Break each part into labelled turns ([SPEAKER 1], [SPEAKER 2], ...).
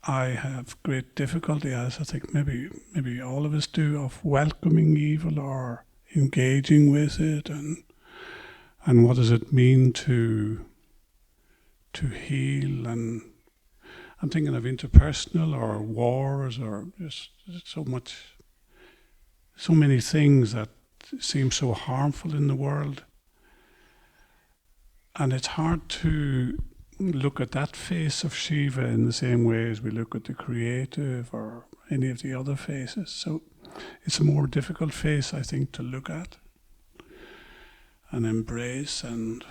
[SPEAKER 1] I have great difficulty, as I think maybe all of us do, of welcoming evil or engaging with it, and what does it mean to heal. And I'm thinking of interpersonal or wars or just so many things that seem so harmful in the world. And it's hard to look at that face of Shiva in the same way as we look at the creative or any of the other faces. So it's a more difficult face, I think, to look at and embrace. And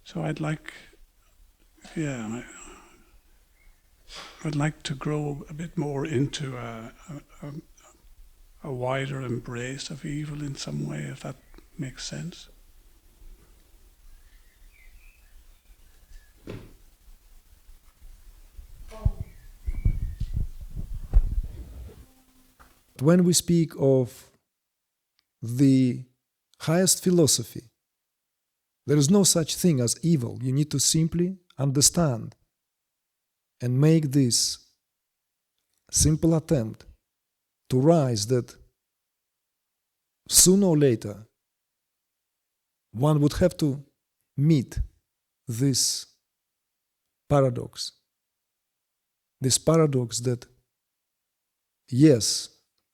[SPEAKER 1] so I'd like to grow a bit more into a wider embrace of evil in some way, if that makes sense.
[SPEAKER 2] When we speak of the highest philosophy, there is no such thing as evil. You need to simply understand and make this simple attempt to rise that sooner or later one would have to meet this paradox. This paradox that, yes,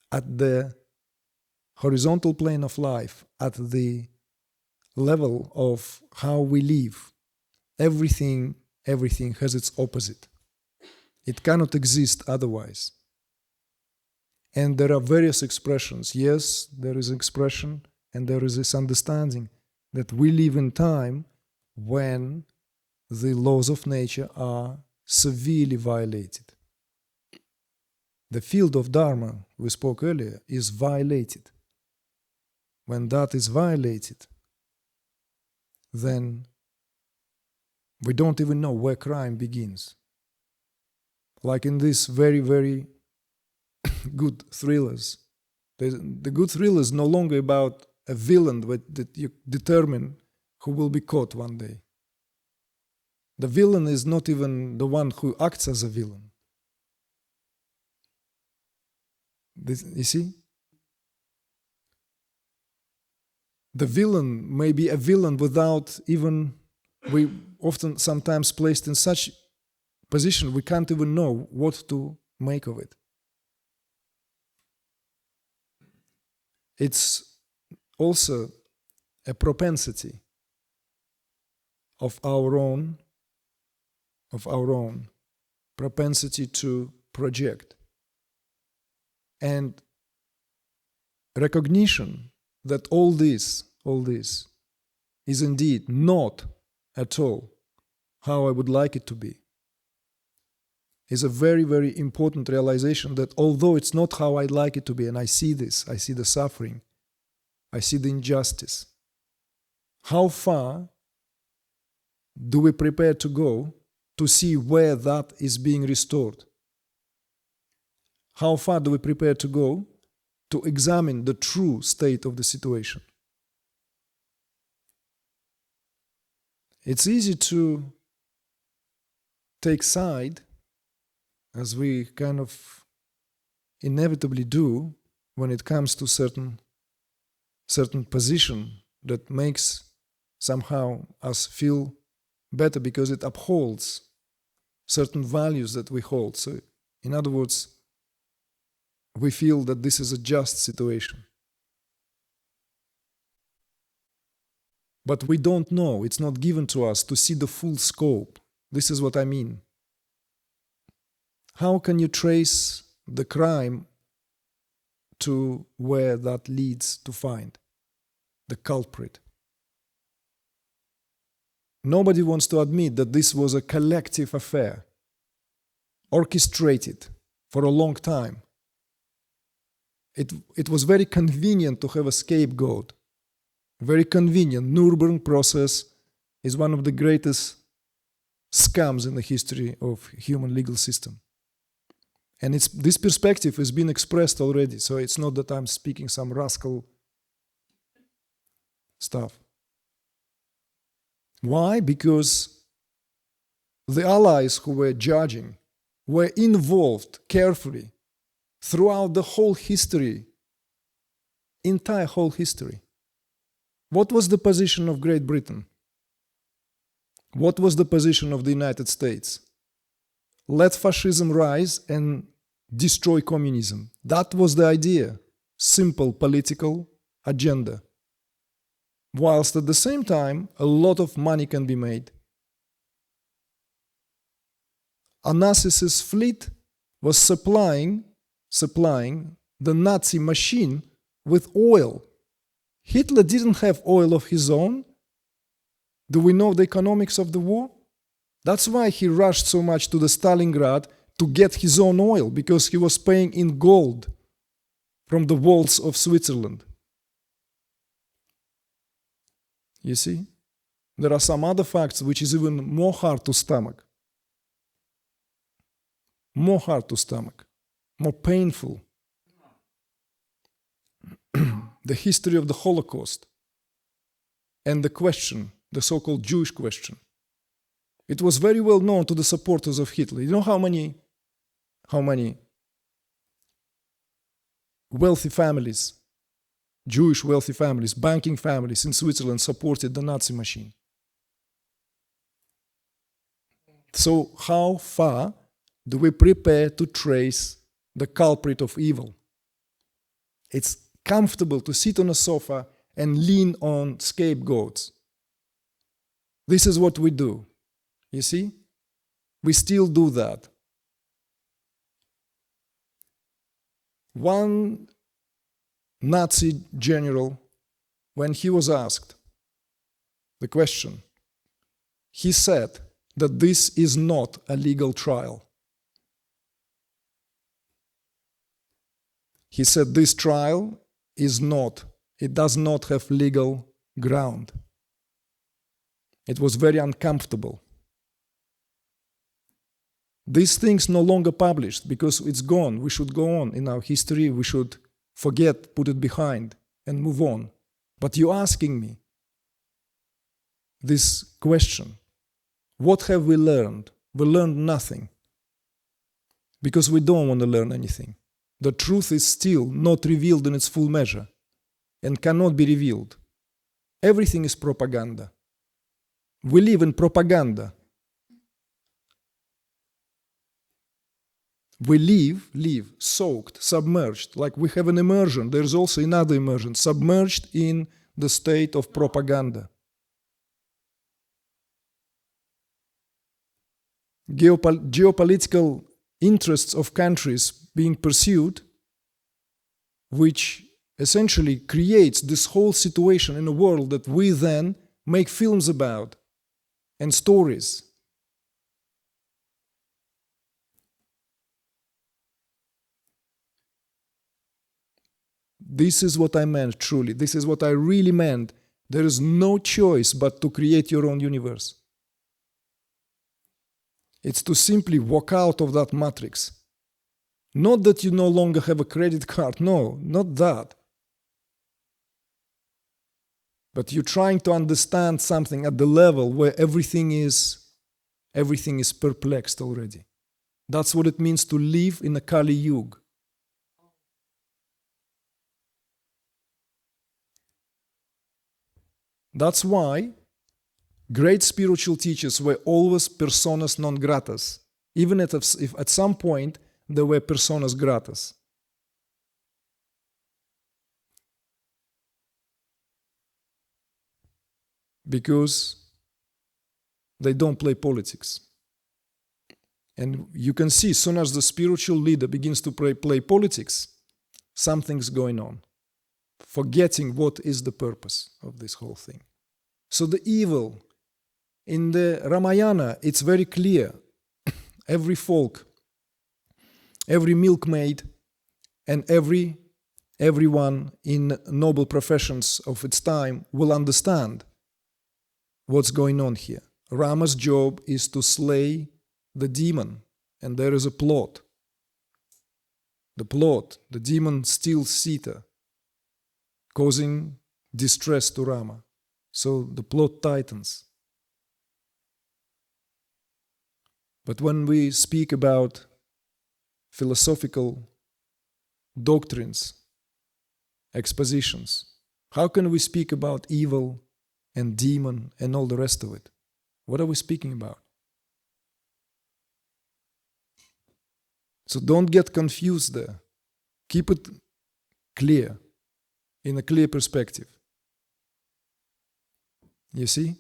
[SPEAKER 2] at the horizontal plane of life, at the level of how we live, everything has its opposite. It cannot exist otherwise. And there are various expressions. Yes, there is expression, and there is this understanding that we live in time when the laws of nature are severely violated. The field of Dharma we spoke earlier is violated. When that is violated, then we don't even know where crime begins. Like in these very, very good thrillers. The good thriller is no longer about a villain that you determine who will be caught one day. The villain is not even the one who acts as a villain. You see? The villain may be a villain without even, we often sometimes placed in such position we can't even know what to make of it. It's also a propensity of our own propensity to project. And recognition that all this is indeed not at all how I would like it to be is a very, very important realization that although it's not how I'd like it to be, and I see this, I see the suffering, I see the injustice, how far do we prepare to go to see where that is being restored? How far do we prepare to go to examine the true state of the situation? It's easy to take side, as we kind of inevitably do when it comes to certain position that makes somehow us feel better because it upholds certain values that we hold. So, in other words, we feel that this is a just situation. But we don't know, it's not given to us to see the full scope. This is what I mean. How can you trace the crime to where that leads to find the culprit? Nobody wants to admit that this was a collective affair, orchestrated for a long time. It was very convenient to have a scapegoat. Very convenient. Nuremberg process is one of the greatest scams in the history of human legal system. And this perspective has been expressed already, so it's not that I'm speaking some rascal stuff. Why? Because the allies who were judging were involved carefully throughout the whole history, entire whole history. What was the position of Great Britain? What was the position of the United States? Let fascism rise and destroy communism. That was the idea. Simple political agenda. Whilst at the same time, a lot of money can be made. Onassis' fleet was supplying the Nazi machine with oil. Hitler didn't have oil of his own. Do we know the economics of the war? That's why he rushed so much to the Stalingrad to get his own oil, because he was paying in gold from the walls of Switzerland. You see? There are some other facts which is even more hard to stomach. More hard to stomach. More painful. The history of the Holocaust and the question, the so-called Jewish question. It was very well known to the supporters of Hitler. You know how many wealthy families, Jewish wealthy families, banking families in Switzerland supported the Nazi machine? So how far do we prepare to trace the culprit of evil? It's comfortable to sit on a sofa and lean on scapegoats. This is what we do. You see? We still do that. One Nazi general, when he was asked the question, he said that this is not a legal trial. He said this trial it does not have legal ground. It was very uncomfortable. These things no longer published because it's gone. We should go on in our history. We should forget, put it behind, and move on. But you're asking me this question. What have we learned? We learned nothing. Because we don't want to learn anything. The truth is still not revealed in its full measure and cannot be revealed. Everything is propaganda. We live in propaganda. We live soaked, submerged, like we have an immersion. There's also another immersion, submerged in the state of propaganda. Geopolitical interests of countries being pursued, which essentially creates this whole situation in a world that we then make films about and stories. This is what I meant, truly. This is what I really meant. There is no choice but to create your own universe. It's to simply walk out of that matrix. Not that you no longer have a credit card. No, not that. But you're trying to understand something at the level where everything is perplexed already. That's what it means to live in a Kali Yuga. That's why great spiritual teachers were always personas non gratas, even if at some point they were personas gratas. Because they don't play politics. And you can see, as soon as the spiritual leader begins to play politics, something's going on, forgetting what is the purpose of this whole thing. So the evil, in the Ramayana, it's very clear. Every folk, every milkmaid, and everyone in noble professions of its time will understand what's going on here. Rama's job is to slay the demon, and there is a plot. The demon steals Sita, causing distress to Rama. So the plot tightens. But when we speak about philosophical doctrines, expositions, how can we speak about evil and demon and all the rest of it? What are we speaking about? So don't get confused there. Keep it clear, in a clear perspective. You see?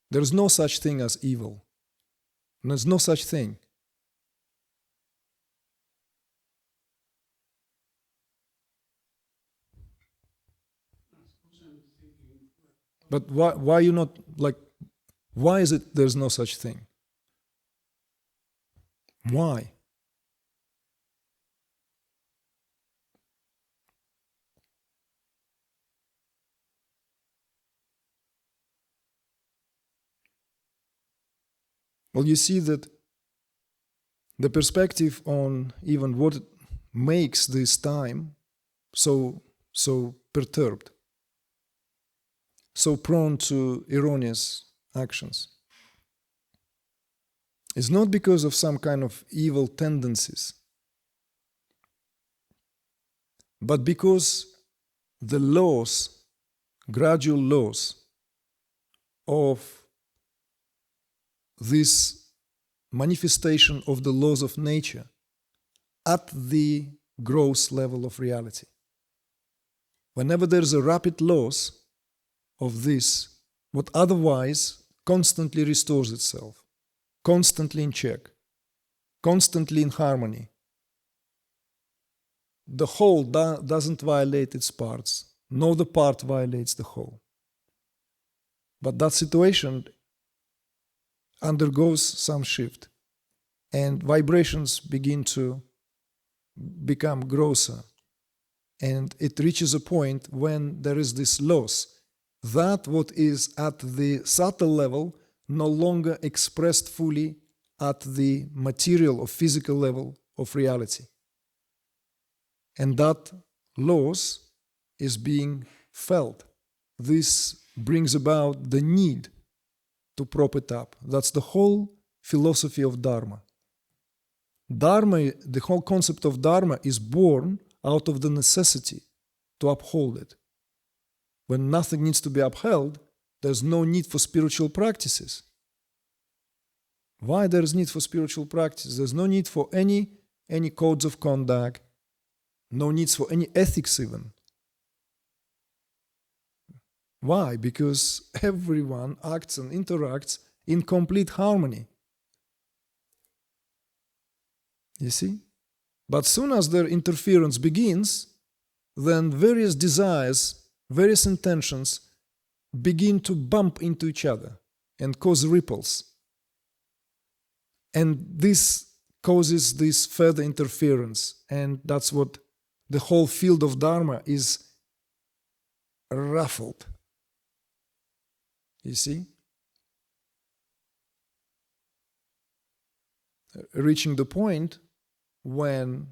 [SPEAKER 2] There's no such thing as evil. There's no such thing. But why you not, like, why is it there's no such thing? Why? Well, you see that the perspective on even what makes this time so perturbed, so prone to erroneous actions, is not because of some kind of evil tendencies, but because the laws, gradual laws of this manifestation of the laws of nature at the gross level of reality. Whenever there is a rapid loss of this, what otherwise constantly restores itself, constantly in check, constantly in harmony, the whole doesn't violate its parts, nor the part violates the whole. But that situation undergoes some shift, and vibrations begin to become grosser, and it reaches a point when there is this loss, that what is at the subtle level no longer expressed fully at the material or physical level of reality. And that loss is being felt. This brings about the need to prop it up. That's the whole philosophy of Dharma. Dharma, the whole concept of Dharma is born out of the necessity to uphold it. When nothing needs to be upheld, there's no need for spiritual practices. Why there is need for spiritual practice? There's no need for any codes of conduct, no needs for any ethics even. Why? Because everyone acts and interacts in complete harmony. You see? But soon as their interference begins, then various desires, various intentions begin to bump into each other and cause ripples. And this causes this further interference, and that's what the whole field of Dharma is ruffled. You see? Reaching the point when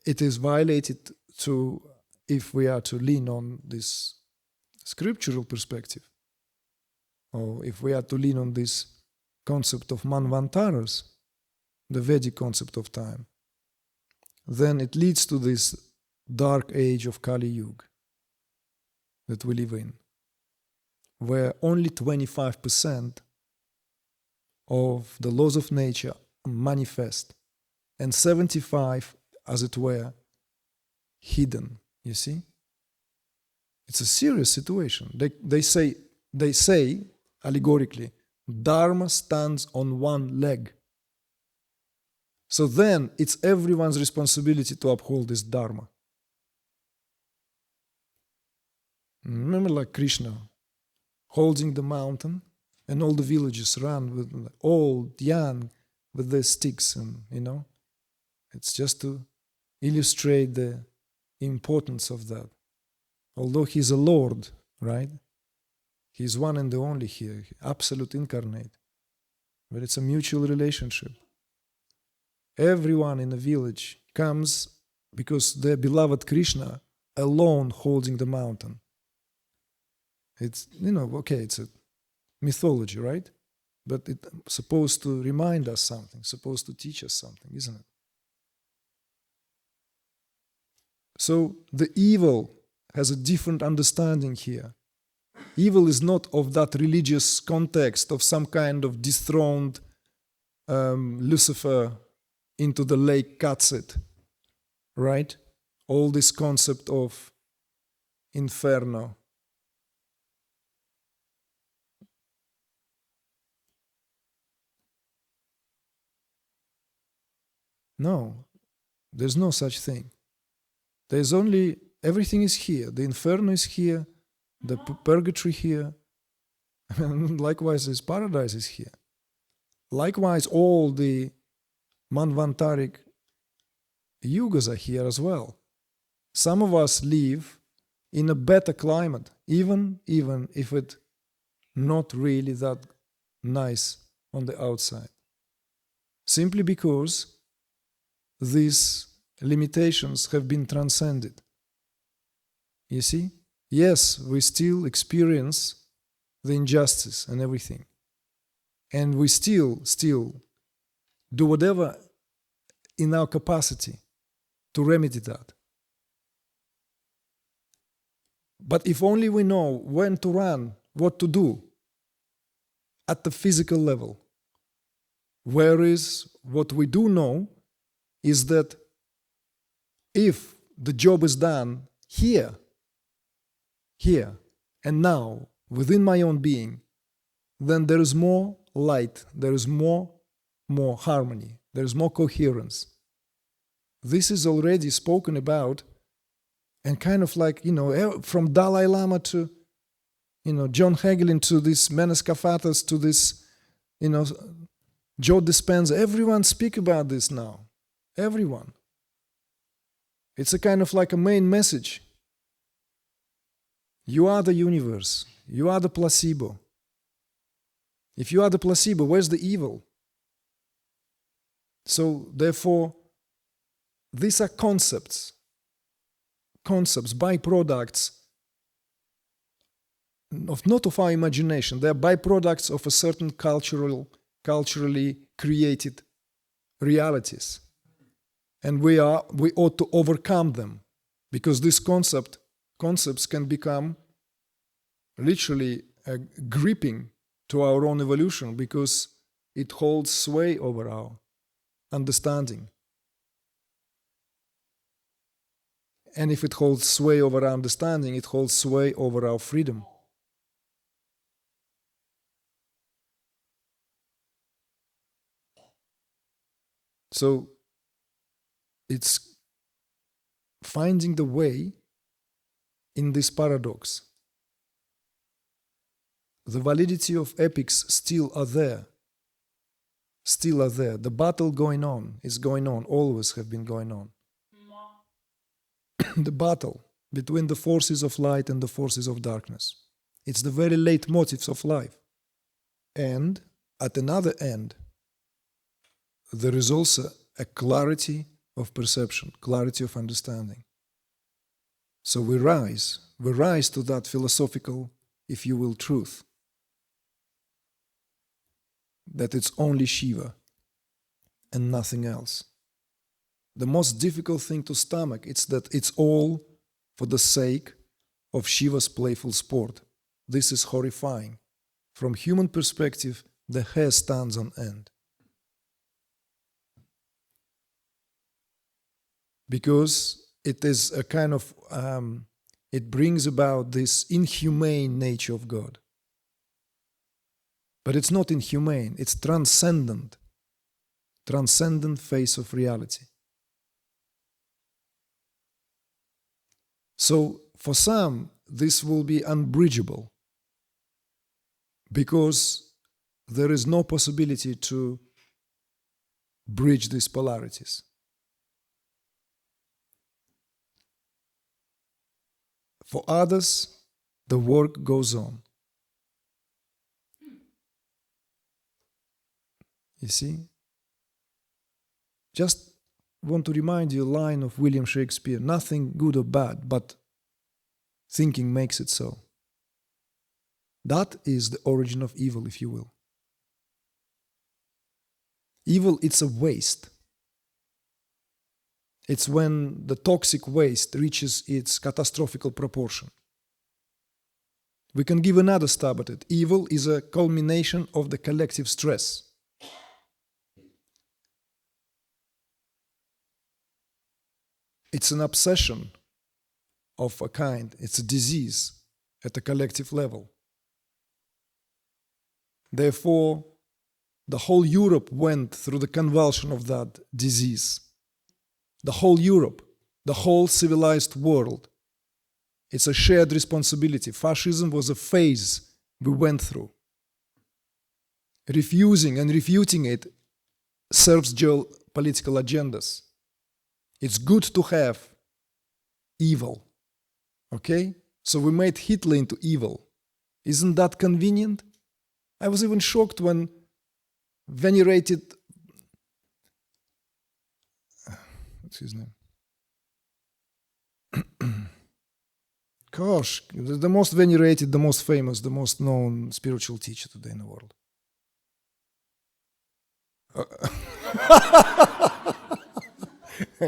[SPEAKER 2] it is violated to, if we are to lean on this scriptural perspective, or if we are to lean on this concept of manvantaras, the Vedic concept of time, then it leads to this dark age of Kali Yuga that we live in, where only 25% of the laws of nature manifest, and 75%, as it were, hidden. You see? It's a serious situation. They say allegorically, Dharma stands on one leg. So then it's everyone's responsibility to uphold this Dharma. Remember, like Krishna holding the mountain, and all the villagers run with old, young, with their sticks, and it's just to illustrate the importance of that. Although he's a Lord, right? He's one and the only here, absolute incarnate. But it's a mutual relationship. Everyone in the village comes because their beloved Krishna alone holding the mountain. It's, it's a mythology, right? but it's supposed to remind us something, supposed to teach us something, isn't it? So the evil has a different understanding here. Evil is not of that religious context of some kind of dethroned Lucifer into the lake cuts it, right? All this concept of inferno. No, there's no such thing. There's only, everything is here. The inferno is here, the purgatory here, and likewise this paradise is here. Likewise, all the Manvantaric yugas are here as well. Some of us live in a better climate, even if it's not really that nice on the outside. Simply because these limitations have been transcended. You see? Yes, we still experience the injustice and everything. And we still do whatever in our capacity to remedy that. But if only we know when to run, what to do at the physical level. Whereas what we do know is that if the job is done here, and now, within my own being, then there is more light, there is more harmony, there is more coherence. This is already spoken about, and kind of like, from Dalai Lama to, John Hagelin to this Menes Kafatas to this, Joe Dispenza, everyone speak about this now. Everyone. It's a kind of like a main message. You are the universe. You are the placebo. If you are the placebo, where's the evil? So, therefore, these are concepts, byproducts not of our imagination. They are byproducts of a certain culturally created realities. And we ought to overcome them, because these concepts can become literally gripping to our own evolution, because it holds sway over our understanding. And if it holds sway over our understanding, it holds sway over our freedom. So it's finding the way in this paradox. The validity of epics still are there. The battle is going on, always have been going on. The battle between the forces of light and the forces of darkness. It's the very leitmotifs of life. And at another end, there is also a clarity of perception, clarity of understanding. So we rise to that philosophical, if you will, truth. That it's only Shiva and nothing else. The most difficult thing to stomach is that it's all for the sake of Shiva's playful sport. This is horrifying. From human perspective, the hair stands on end. Because it is a kind of, it brings about this inhumane nature of God. But it's not inhumane, it's transcendent face of reality. So for some, this will be unbridgeable, because there is no possibility to bridge these polarities. For others, the work goes on. You see? Just want to remind you a line of William Shakespeare: nothing good or bad, but thinking makes it so. That is the origin of evil, if you will. Evil, it's a waste. It's when the toxic waste reaches its catastrophical proportion. We can give another stab at it. Evil is a culmination of the collective stress. It's an obsession of a kind. It's a disease at a collective level. Therefore, the whole Europe went through the convulsion of that disease. The whole Europe, the whole civilized world. It's a shared responsibility. Fascism was a phase we went through. Refusing and refuting it serves geopolitical agendas. It's good to have evil. Okay? So we made Hitler into evil. Isn't that convenient? I was even shocked when venerated, what's his name? Gosh, the most venerated, the most famous, the most known spiritual teacher today in the world.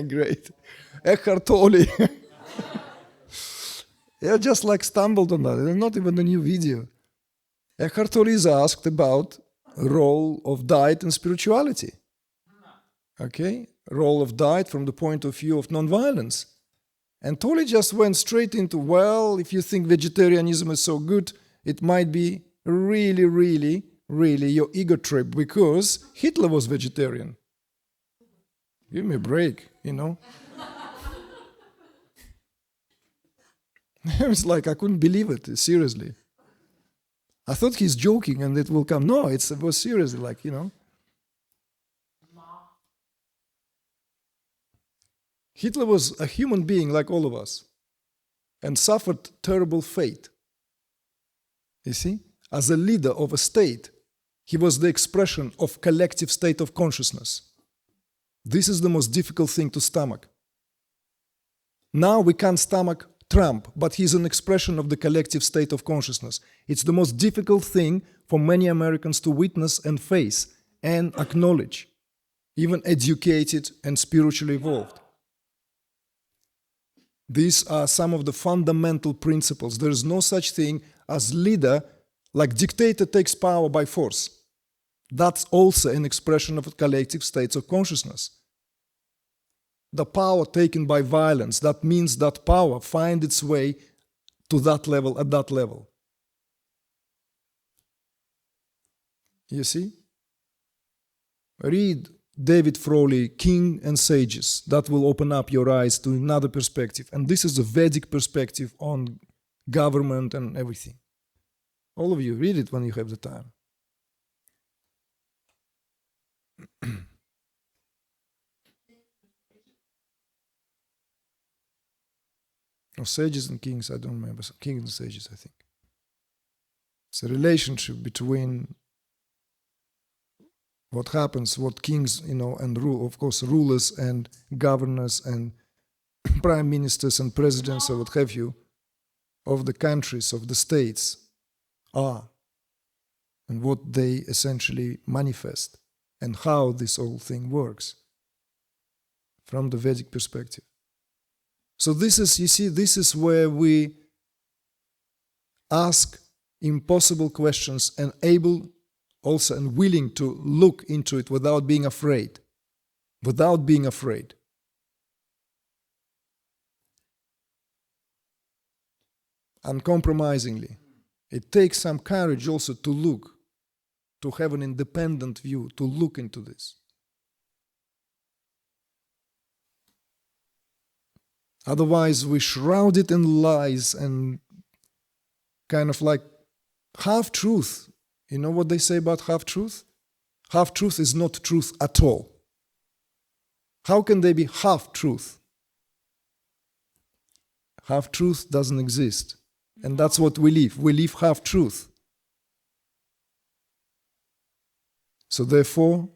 [SPEAKER 2] Great. Eckhart Tolle. I just like stumbled on that. It's not even a new video. Eckhart Tolle is asked about role of diet and spirituality. Okay? Role of diet from the point of view of nonviolence. And Tolle just went straight into, well, if you think vegetarianism is so good, it might be really, really, really your ego trip, because Hitler was vegetarian. Give me a break, you know. It was like, I couldn't believe it, seriously. I thought he's joking and it will come. No, it was seriously, like, you know. Hitler was a human being like all of us and suffered terrible fate. You see? As a leader of a state, he was the expression of collective state of consciousness. This is the most difficult thing to stomach. Now we can't stomach Trump, but he's an expression of the collective state of consciousness. It's the most difficult thing for many Americans to witness and face and acknowledge, even educated and spiritually evolved. These are some of the fundamental principles. There is no such thing as leader, like dictator takes power by force. That's also an expression of collective states of consciousness. The power taken by violence, that means that power finds its way to that level, at that level. You see? Read David Frawley, King and Sages. That will open up your eyes to another perspective. And this is a Vedic perspective on government and everything. All of you, read it when you have the time. Or Sages and Kings, I don't remember. Kings and Sages, I think. It's a relationship between what happens, what kings, you know, and rule, of course, rulers and governors and prime ministers and presidents or what have you, of the countries, of the states are, and what they essentially manifest, and how this whole thing works from the Vedic perspective. So this is, you see, this is where we ask impossible questions and able also and willing to look into it without being afraid. Without being afraid. Uncompromisingly. It takes some courage also to look, to have an independent view, to look into this. Otherwise, we shroud it in lies and kind of like half-truth. You know what they say about half-truth? Half-truth is not truth at all. How can there be half-truth? Half-truth doesn't exist. And that's what we live. We live half-truth. So therefore,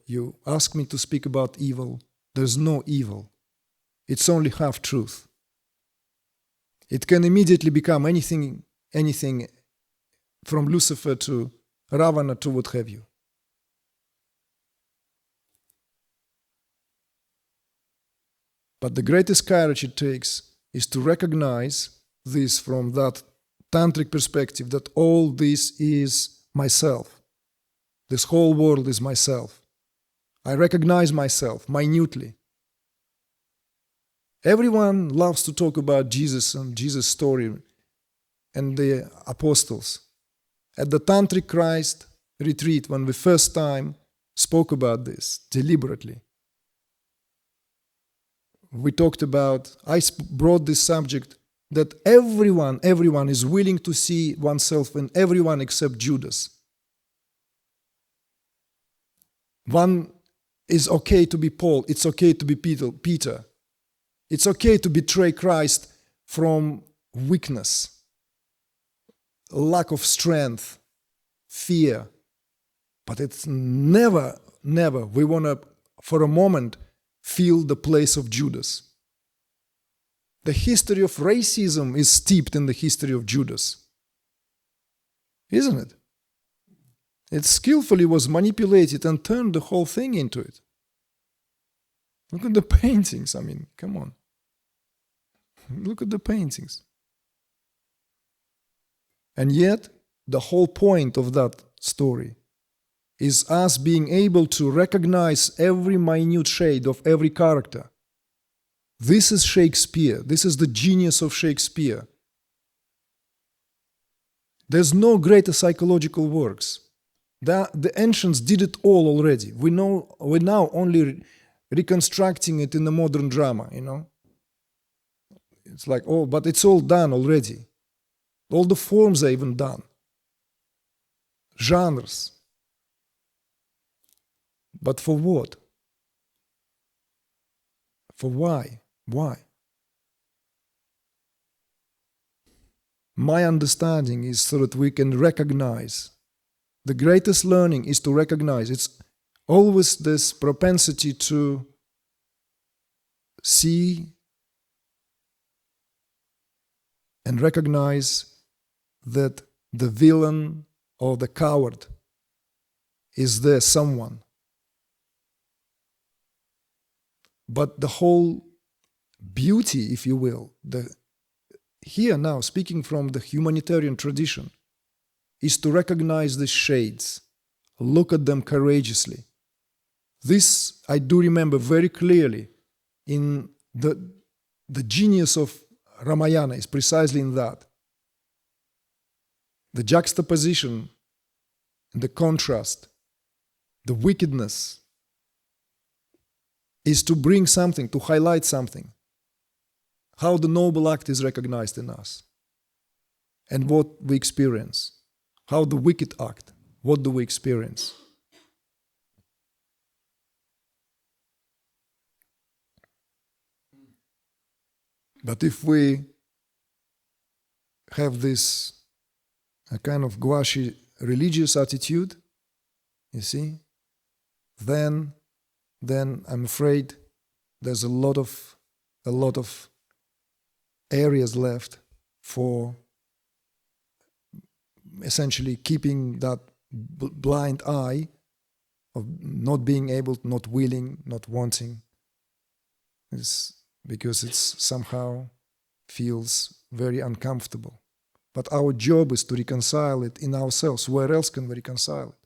[SPEAKER 2] you ask me to speak about evil. There's no evil. It's only half-truth. It can immediately become anything from Lucifer to Ravana to what have you. But the greatest courage it takes is to recognize this from that tantric perspective, that all this is myself. This whole world is myself. I recognize myself minutely. Everyone loves to talk about Jesus and Jesus' story and the apostles. At the Tantric Christ retreat, when we first time spoke about this deliberately, we talked about, I brought this subject that everyone is willing to see oneself in everyone except Judas. One is okay to be Paul, it's okay to be Peter. It's okay to betray Christ from weakness, lack of strength, fear. But it's never, we want to, for a moment, feel the place of Judas. The history of racism is steeped in the history of Judas. Isn't it? It skillfully was manipulated and turned the whole thing into it. Look at the paintings, I mean, come on. Look at the paintings. And yet, the whole point of that story is us being able to recognize every minute shade of every character. This is Shakespeare. This is the genius of Shakespeare. There's no greater psychological works. The ancients did it all already. We're now only reconstructing it in the modern drama, you know. It's like, oh, but it's all done already. All the forms are even done. Genres. But for what? For why? Why? My understanding is so that we can recognize. The greatest learning is to recognize. It's always this propensity to see and recognize that the villain or the coward is there, someone. But the whole beauty, if you will, here now, speaking from the humanitarian tradition, is to recognize the shades, look at them courageously. This I do remember very clearly in the genius of Ramayana is precisely in that. The juxtaposition, the contrast, the wickedness is to bring something, to highlight something. How the noble act is recognized in us and what we experience. How the wicked act, what do we experience? But if we have this a kind of gouache religious attitude, you see, then I'm afraid there's a lot of areas left for essentially keeping that blind eye of not being able, not willing, not wanting. Because it's somehow feels very uncomfortable. But our job is to reconcile it in ourselves. Where else can we reconcile it?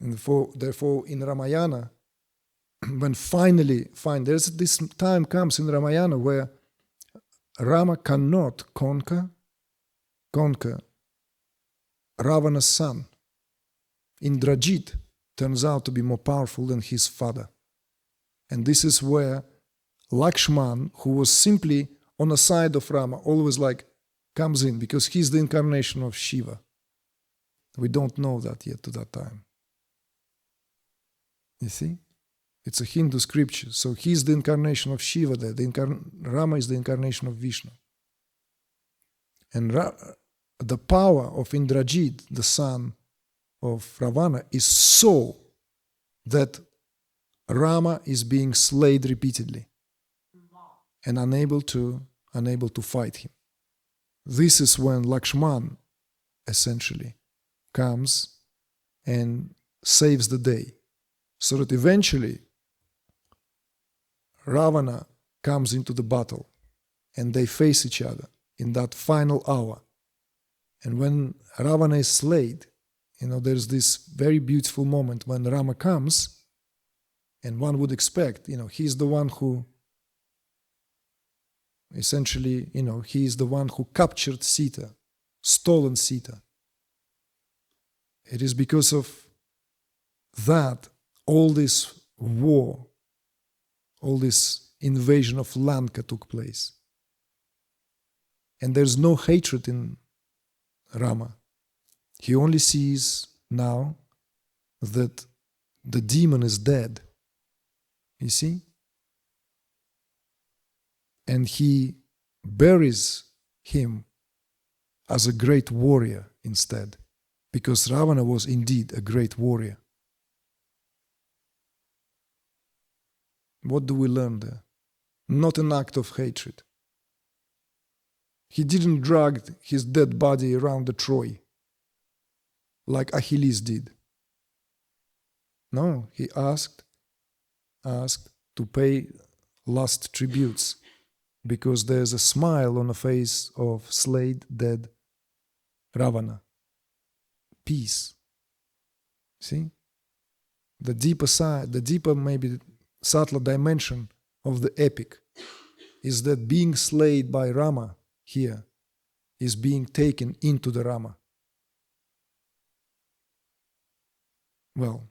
[SPEAKER 2] And therefore, in Ramayana, when there's this time comes in Ramayana where Rama cannot conquer Ravana's son. Indrajit turns out to be more powerful than his father. And this is where Lakshman, who was simply on the side of Rama, always comes in, because he's the incarnation of Shiva. We don't know that yet to that time. You see? It's a Hindu scripture. So he's the incarnation of Shiva there. Rama is the incarnation of Vishnu. And the power of Indrajit, the son of Ravana, is so that Rama is being slayed repeatedly and unable to fight him. This is when Lakshman essentially comes and saves the day. so that eventually Ravana comes into the battle and they face each other in that final hour. And when Ravana is slayed, there's this very beautiful moment when Rama comes, and one would expect, he's the one who essentially, he's the one who captured Sita, stolen Sita. It is because of that all this war, all this invasion of Lanka took place. And there's no hatred in Rama. He only sees now that the demon is dead. You see? And he buries him as a great warrior instead, because Ravana was indeed a great warrior. What do we learn there? Not an act of hatred. He didn't drag his dead body around the Troy like Achilles did. No, he asked to pay last tributes, because there's a smile on the face of slayed, dead Ravana. Peace. See? The deeper side, the deeper, maybe subtler dimension of the epic is that being slayed by Rama here is being taken into the Rama. Well,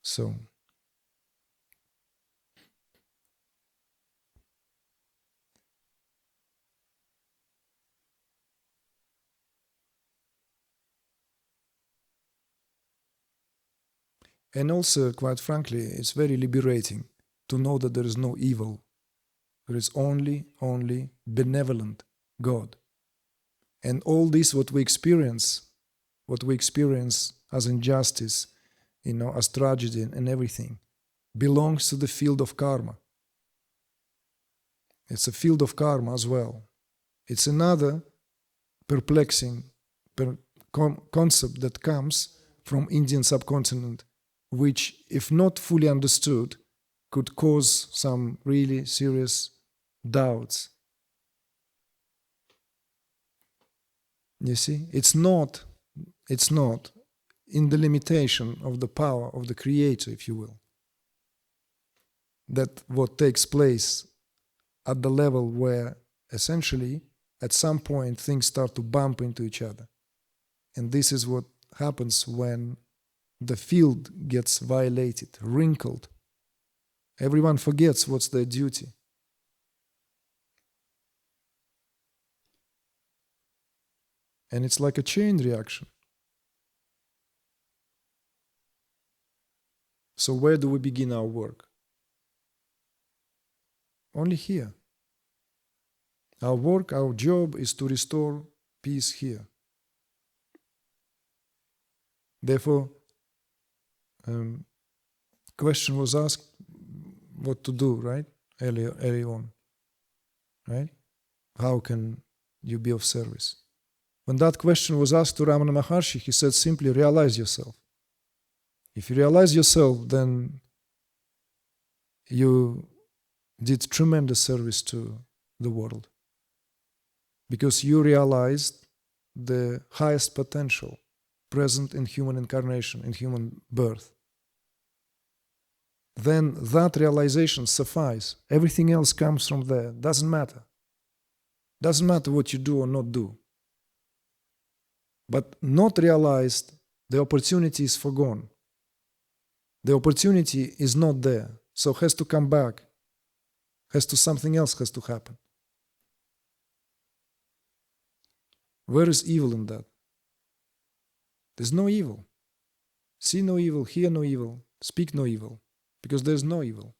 [SPEAKER 2] so and also, quite frankly, it's very liberating to know that there is no evil. There is only benevolent God. And all this, what we experience as injustice, as tragedy and everything, belongs to the field of karma. It's a field of karma as well. It's another perplexing concept that comes from Indian subcontinent, which, if not fully understood, could cause some really serious doubts. You see, it's not in the limitation of the power of the Creator, if you will, that what takes place at the level where essentially at some point things start to bump into each other. And this is what happens when the field gets violated, wrinkled. Everyone forgets what's their duty. And it's like a chain reaction. So where do we begin our work? Only here. Our work, our job is to restore peace here. Therefore, question was asked what to do, right? Early on, right? How can you be of service? When that question was asked to Ramana Maharshi, he said simply, realize yourself. If you realize yourself, then you did tremendous service to the world, because you realized the highest potential present in human incarnation, in human birth. Then that realization suffices. Everything else comes from there. Doesn't matter. Doesn't matter what you do or not do. But not realized, the opportunity is forgone. The opportunity is not there, so has to come back. Something else has to happen. Where is evil in that? There's no evil. See no evil, hear no evil, speak no evil, because there's no evil.